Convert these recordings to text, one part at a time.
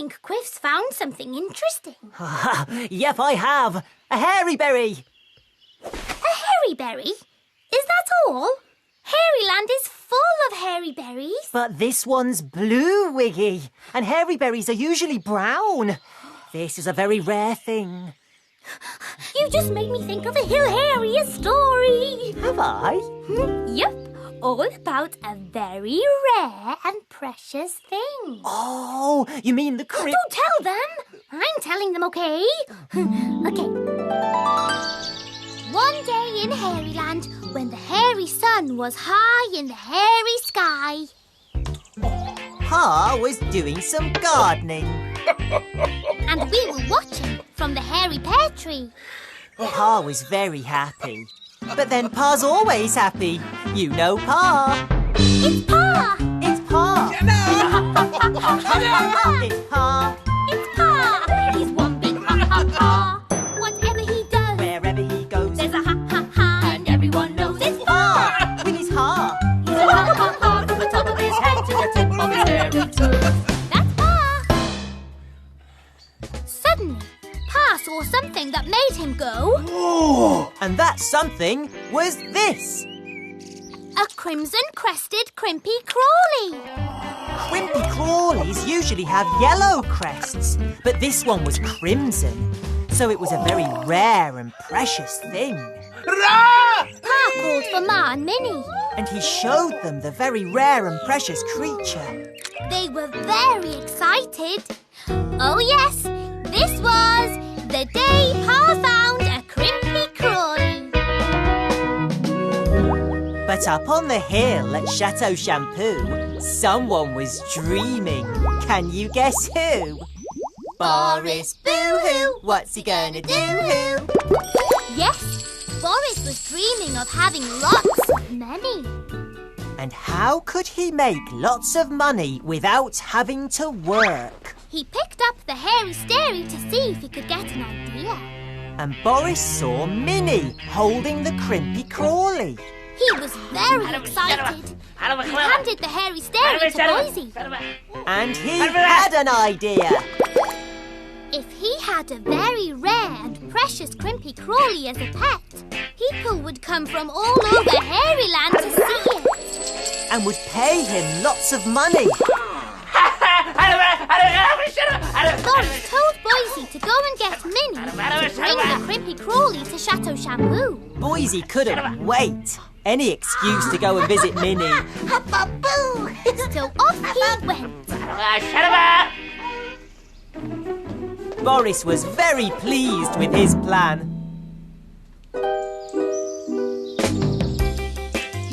think Quiff's found something interesting. Yep, I have. A hairy berry. A hairy berry? Is that all? Hairyland is full of hairy berries. But this one's blue, Wiggy. And hairy berries are usually brown. This is a very rare thing. You just made me think of a Hill Harrier story. Have I? Yep. All about a very rare and precious thing. Oh, you mean the Don't tell them. I'm telling them, okay? Okay. One day in Hairyland, when the hairy sun was high in the hairy sky. Pa was doing some gardening. And we were watching from the hairy pear tree. Pa was very happy. But then Pa's always happy. You know Pa. It's Pa! It's Pa! It's Pa! It's Pa! He's one big ha-ha-ha. Whatever he does, Wherever he goes, there's a ha-ha-ha. And everyone knows it's Pa! with his ha. He's a ha-ha-ha from the top of his head to the tip of his hairy toes. That's Pa! Suddenly, Pa saw something that made him go... Oh! And that something was this. A crimson-crested Crimpy Crawly. Crimpy Crawlies usually have yellow crests, but this one was crimson, so it was a very rare and precious thing. Pa called for Ma and Minnie. And he showed them the very rare and precious creature. They were very excited. Oh yes, this was the day Pa found a Crimpy Crawly. But up on the hill at Chateau Shampoo, someone was dreaming. Can you guess who? Boris, boo-hoo, what's he gonna do? Yes, Boris was dreaming of having lots of money. And how could he make lots of money without having to work? He picked up the hairy stary to see if he could get an idea. And Boris saw Minnie holding the Crimpy Crawly. He was very excited. He handed the hairy stary to Boise. And he had an idea. If he had a very rare and precious Crimpy Crawly as a pet, people would come from all over Hairyland to see it. And would pay him lots of money. Boris told Boise to go and get Minnie to bring the Crimpy Crawly to Chateau Shampoo. Boise couldn't wait. Any excuse to go and visit Minnie. So off he went. Boris was very pleased with his plan.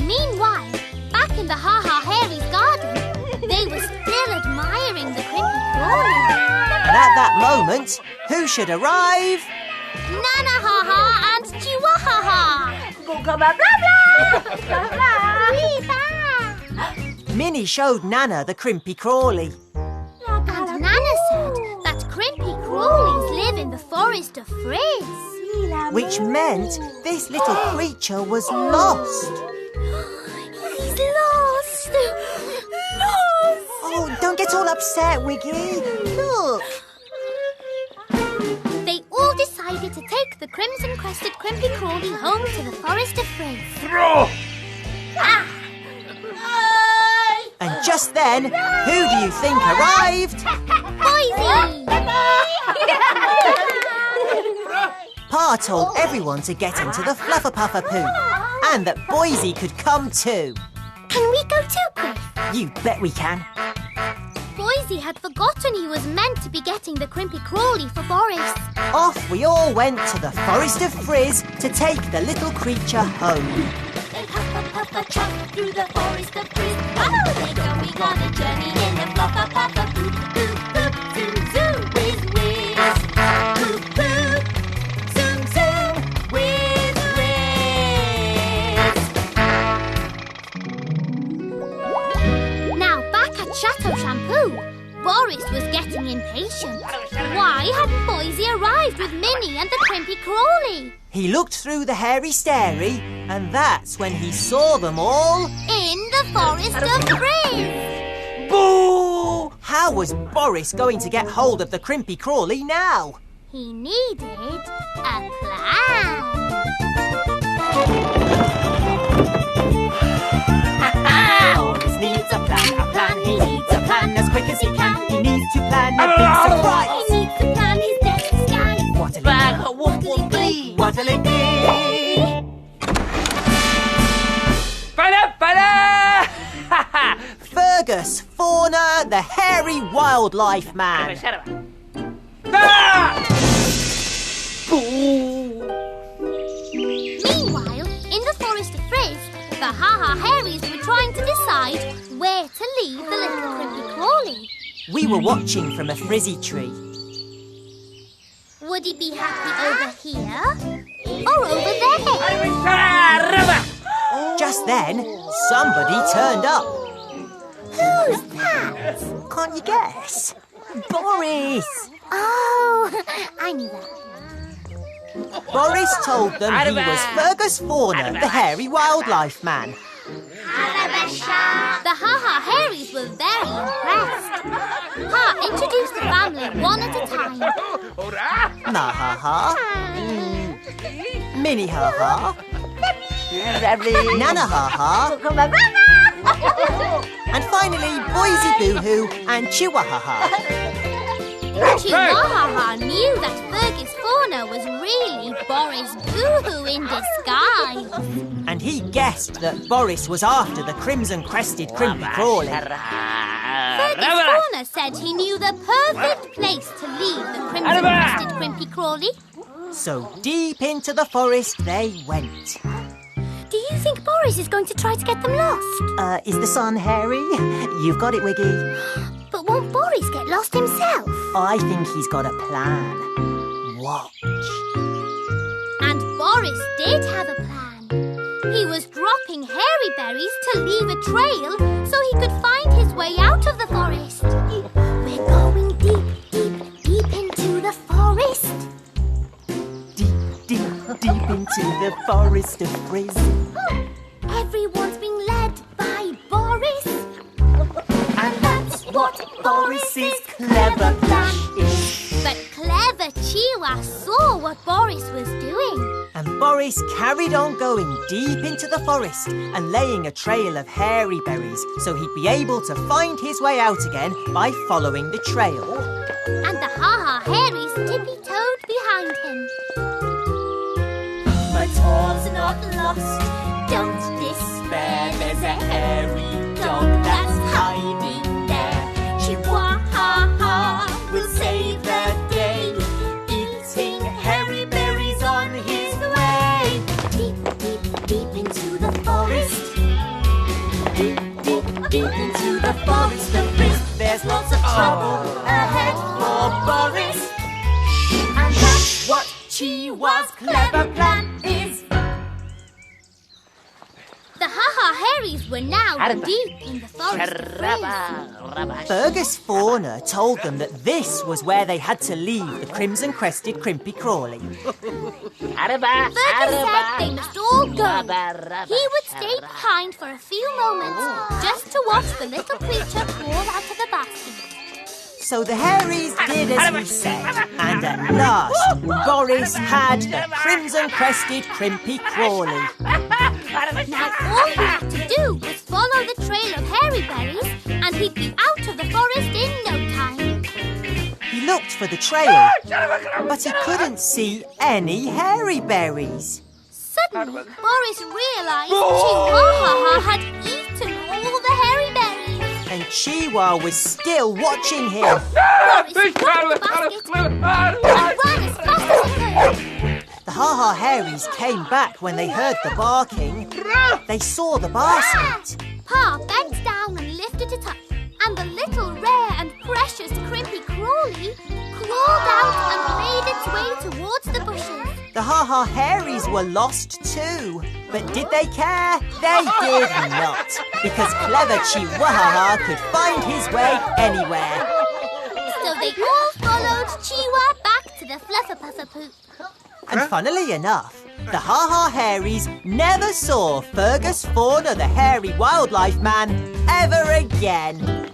Meanwhile, back in the Ha Hairies garden, they were still admiring the Crimpy Crawly. And at that moment, who should arrive? Nana Ha and Chihuahua. Minnie showed Nana the Crimpy Crawly. And Nana said that Crimpy Crawlies live in the forest of Frizz. Which meant this little creature was lost. He's lost! Lost! Oh, don't get all upset, Wiggy. Look. They all decided to take the crimson-crested Crimpy Crawly home to the forest of Frizz. And just then, who do you think arrived? Boise! Pa told everyone to get into the Fluffer-Puffer poo, and that Boise could come too. Can we go too, Quiff? You bet we can. Boise had forgotten he was meant to be getting the Crimpy Crawly for Boris. Off we all went to the forest of Frizz to take the little creature home. They hop through the forest of Frizz. Oh, they going on a journey in the fluffer poo poo poo zoom zoom whiz whiz. Poo poo zoom zoom whiz whiz. Now back at Chateau Shampoo, Boris was getting impatient. Why hadn't Boise arrived with Minnie and the Crimpy Crawly? He looked through the hairy stary, and that's when he saw them all In the forest of Frizz. Boo! How How was Boris going to get hold of the Crimpy Crawly now? He needed a plan. Boris needs a plan, he needs a plan as quick as he can. He needs to plan a big surprise. He needs to plan his next disguise. What'll it be? What'll it be? Fergus, Fauna, the hairy wildlife man. Meanwhile, in the forest of Frizz, the Ha Hairies were trying to decide where to leave the little Crimpy Crawly. We were watching from a frizzy tree. Would he be happy over here or over there? Just then, somebody turned up. Who's that? Can't you guess? Boris! Oh, I knew that. Boris told them he was Fergus Fauna, the hairy wildlife man. The Ha Hairies were very impressed. Ha introduced the family one at a time. Ma Ha Ha. Mini Ha Ha. Nana Ha Ha. And finally, Boise Boo Hoo and Chihuahua. Chihuahua knew that Fergus Fauna was really Boris Boo Hoo in disguise. And he guessed that Boris was after the crimson-crested Crimpy Crawly. Fergus Fauna said he knew the perfect place to leave the crimson-crested Crimpy Crawly. So deep into the forest they went. Do you think Boris is going to try to get them lost? Is the sun hairy? You've got it, Wiggy. But won't Boris get lost himself? I think he's got a plan. Watch. And Boris did have a plan. He was dropping hairy berries to leave a trail so he could find his way out of the forest. We're going deep, deep, deep into the forest. Deep, deep, deep into the forest of Frizz. Everyone's being led by Boris. And that's what Boris's clever plan is. But clever Chihuahua saw what Boris was doing. And Boris carried on going deep into the forest and laying a trail of hairy berries so he'd be able to find his way out again by following the trail. And the Ha Hairies tippy-toed behind him. But all's not lost, don't despair. There's a hairy dog that's hiding there. Chihuahua will save the day, eating hairy berries on his way. Deep, deep, deep into the forest. Deep, deep, deep into the forest of Frizz. There's lots of trouble ahead for Boris. And that's what Chihuahua's clever plan is. The Ha Hairies were now deep in the forest of Frizz. Fergus Fauna told them that this was where they had to leave the crimson-crested Crimpy Crawly. Fergus said they must all go. He would stay behind for a few moments just to watch the little creature crawl out of the basket. So the Hairies did as he said, and at last Boris had the crimson-crested Crimpy Crawly. Now all he had to do was follow the trail of hairy berries and he'd be out of the forest in no time. He looked for the trail, but he couldn't see any hairy berries. Suddenly, Boris realised Chihuahua had eaten all the hairy berries. And Chihuahua was still watching him. Boris grabbed the basket and ran as fast as he could. The Ha Hairies came back when they heard the barking. They saw the basket. Pa bent down and lifted it up, and the little rare and precious Crimpy Crawly crawled out and made its way towards the bushes. The Ha Hairies were lost too. But did they care? They did not. Because clever Chihuahua could find his way anywhere. So they all followed Chihuahua back to the Fluffer-Puffer-Poop. And funnily enough, the Ha Hairies never saw Fergus Fauna, the hairy wildlife man, ever again.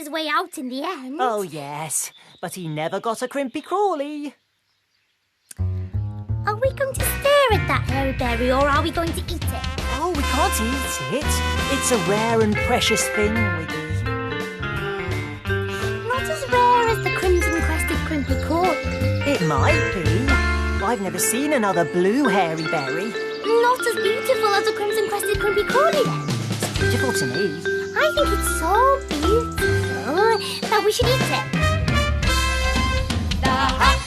his way out in the end. Oh, yes, but he never got a Crimpy Crawly. Are we going to stare at that hairy berry, or are we going to eat it? Oh, we can't eat it. It's a rare and precious thing, Wiggy. Not as rare as the crimson-crested Crimpy Crawly. It might be. I've never seen another blue hairy berry. Not as beautiful as a crimson-crested Crimpy Crawly, then. It's beautiful to me. I think it's so beautiful that we should eat it. The Ha